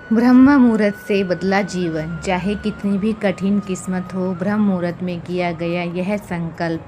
ब्रह्म मुहूर्त से बदला जीवन। चाहे कितनी भी कठिन किस्मत हो, ब्रह्म मुहूर्त में किया गया यह संकल्प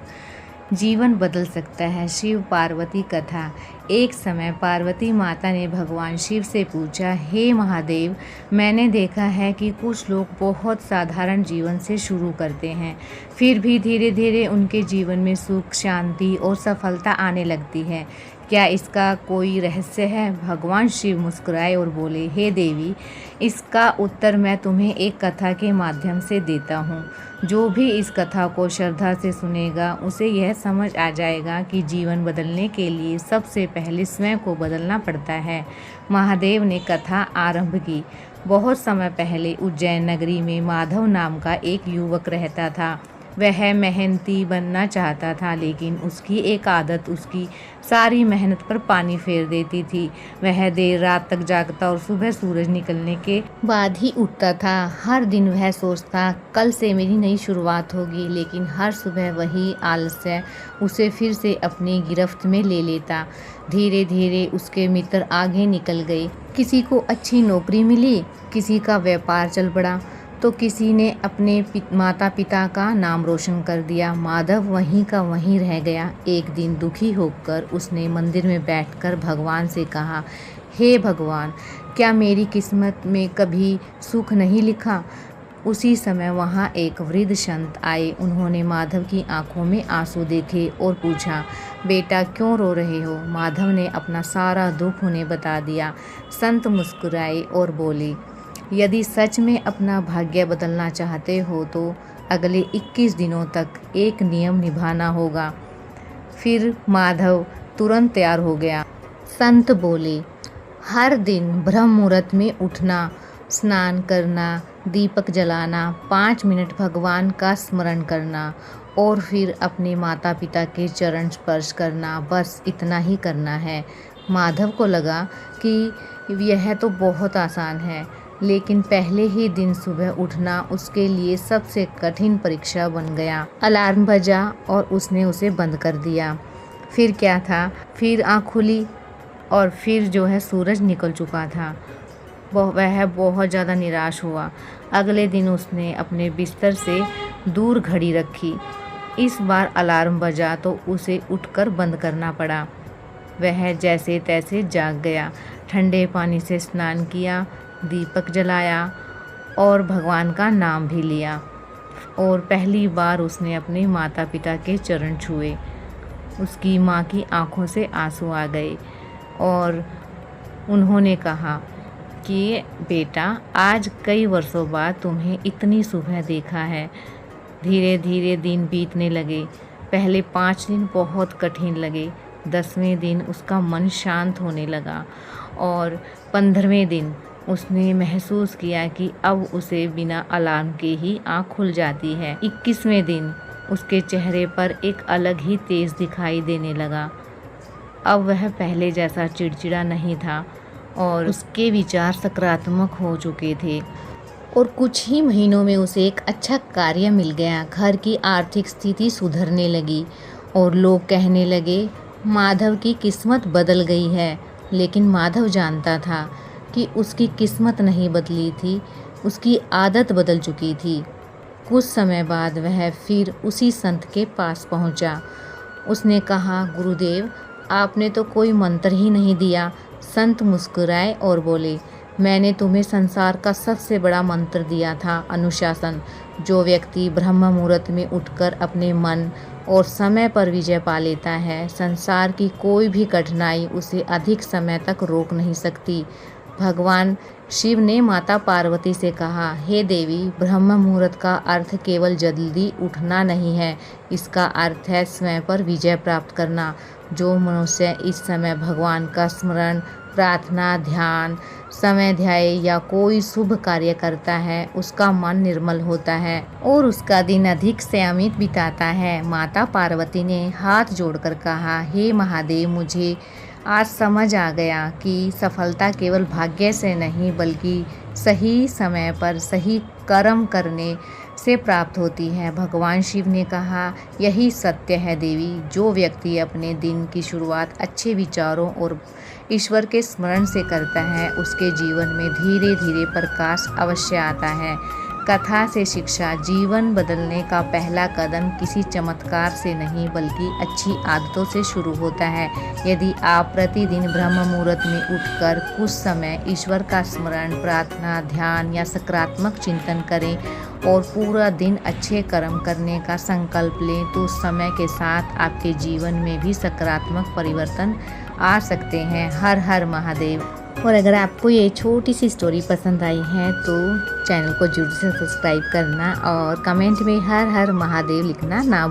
जीवन बदल सकता है। शिव पार्वती कथा। एक समय पार्वती माता ने भगवान शिव से पूछा, हे महादेव, मैंने देखा है कि कुछ लोग बहुत साधारण जीवन से शुरू करते हैं, फिर भी धीरे धीरे उनके जीवन में सुख, शांति और सफलता आने लगती है। क्या इसका कोई रहस्य है? भगवान शिव मुस्कुराए और बोले, हे देवी, इसका उत्तर मैं तुम्हें एक कथा के माध्यम से देता हूँ। जो भी इस कथा को श्रद्धा से सुनेगा, उसे यह समझ आ जाएगा कि जीवन बदलने के लिए सबसे पहले स्वयं को बदलना पड़ता है। महादेव ने कथा आरंभ की। बहुत समय पहले उज्जैन नगरी में माधव नाम का एक युवक रहता था। वह मेहनती बनना चाहता था, लेकिन उसकी एक आदत उसकी सारी मेहनत पर पानी फेर देती थी। वह देर रात तक जागता और सुबह सूरज निकलने के बाद ही उठता था। हर दिन वह सोचता, कल से मेरी नई शुरुआत होगी, लेकिन हर सुबह वही आलस्य उसे फिर से अपनी गिरफ्त में ले लेता। धीरे धीरे उसके मित्र आगे निकल गए। किसी को अच्छी नौकरी मिली, किसी का व्यापार चल पड़ा, तो किसी ने अपने माता पिता का नाम रोशन कर दिया। माधव वहीं का वहीं रह गया। एक दिन दुखी होकर उसने मंदिर में बैठकर भगवान से कहा, हे भगवान, क्या मेरी किस्मत में कभी सुख नहीं लिखा? उसी समय वहाँ एक वृद्ध संत आए। उन्होंने माधव की आंखों में आंसू देखे और पूछा, बेटा क्यों रो रहे हो? माधव ने अपना सारा दुख उन्हें बता दिया। संत मुस्कुराए और बोले, यदि सच में अपना भाग्य बदलना चाहते हो तो अगले 21 दिनों तक एक नियम निभाना होगा। फिर माधव तुरंत तैयार हो गया। संत बोले, हर दिन ब्रह्म मुहूर्त में उठना, स्नान करना, दीपक जलाना, 5 मिनट भगवान का स्मरण करना और फिर अपने माता पिता के चरण स्पर्श करना, बस इतना ही करना है। माधव को लगा कि यह तो बहुत आसान है, लेकिन पहले ही दिन सुबह उठना उसके लिए सबसे कठिन परीक्षा बन गया। अलार्म बजा और उसने उसे बंद कर दिया। फिर क्या था? फिर आँख खुली और फिर सूरज निकल चुका था। वह बहुत ज़्यादा निराश हुआ। अगले दिन उसने अपने बिस्तर से दूर घड़ी रखी। इस बार अलार्म बजा तो उसे उठकर बंद करना पड़ा। वह जैसे तैसे जाग गया। ठंडे पानी से स्नान किया, दीपक जलाया और भगवान का नाम भी लिया और पहली बार उसने अपने माता पिता के चरण छुए। उसकी माँ की आंखों से आंसू आ गए और उन्होंने कहा कि बेटा, आज कई वर्षों बाद तुम्हें इतनी सुबह देखा है। धीरे धीरे दिन बीतने लगे। पहले 5 दिन बहुत कठिन लगे। 10वें दिन उसका मन शांत होने लगा और 15वें दिन उसने महसूस किया कि अब उसे बिना अलार्म के ही आँख खुल जाती है। 21वें दिन उसके चेहरे पर एक अलग ही तेज दिखाई देने लगा। अब वह पहले जैसा चिड़चिड़ा नहीं था और उसके विचार सकारात्मक हो चुके थे और कुछ ही महीनों में उसे एक अच्छा कार्य मिल गया। घर की आर्थिक स्थिति सुधरने लगी और लोग कहने लगे, माधव की किस्मत बदल गई है। लेकिन माधव जानता था कि उसकी किस्मत नहीं बदली थी, उसकी आदत बदल चुकी थी। कुछ समय बाद वह फिर उसी संत के पास पहुंचा। उसने कहा, गुरुदेव, आपने तो कोई मंत्र ही नहीं दिया। संत मुस्कुराए और बोले, मैंने तुम्हें संसार का सबसे बड़ा मंत्र दिया था, अनुशासन। जो व्यक्ति ब्रह्म मुहूर्त में उठकर अपने मन और समय पर विजय पा लेता है, संसार की कोई भी कठिनाई उसे अधिक समय तक रोक नहीं सकती। भगवान शिव ने माता पार्वती से कहा, हे देवी, ब्रह्म मुहूर्त का अर्थ केवल जल्दी उठना नहीं है, इसका अर्थ है स्वयं पर विजय प्राप्त करना। जो मनुष्य इस समय भगवान का स्मरण, प्रार्थना, ध्यान, समय ध्याय या कोई शुभ कार्य करता है, उसका मन निर्मल होता है और उसका दिन अधिक संयमित बिताता है। माता पार्वती ने हाथ जोड़कर कहा, हे महादेव, मुझे आज समझ आ गया कि सफलता केवल भाग्य से नहीं, बल्कि सही समय पर सही कर्म करने से प्राप्त होती है। भगवान शिव ने कहा, यही सत्य है देवी, जो व्यक्ति अपने दिन की शुरुआत अच्छे विचारों और ईश्वर के स्मरण से करता है, उसके जीवन में धीरे धीरे प्रकाश अवश्य आता है। कथा से शिक्षा, जीवन बदलने का पहला कदम किसी चमत्कार से नहीं बल्कि अच्छी आदतों से शुरू होता है। यदि आप प्रतिदिन ब्रह्म मुहूर्त में उठकर कुछ समय ईश्वर का स्मरण, प्रार्थना, ध्यान या सकारात्मक चिंतन करें और पूरा दिन अच्छे कर्म करने का संकल्प लें, तो समय के साथ आपके जीवन में भी सकारात्मक परिवर्तन आ सकते हैं। हर हर महादेव। और अगर आपको ये छोटी सी स्टोरी पसंद आई है तो चैनल को जरूर से सब्सक्राइब करना और कमेंट में हर हर महादेव लिखना ना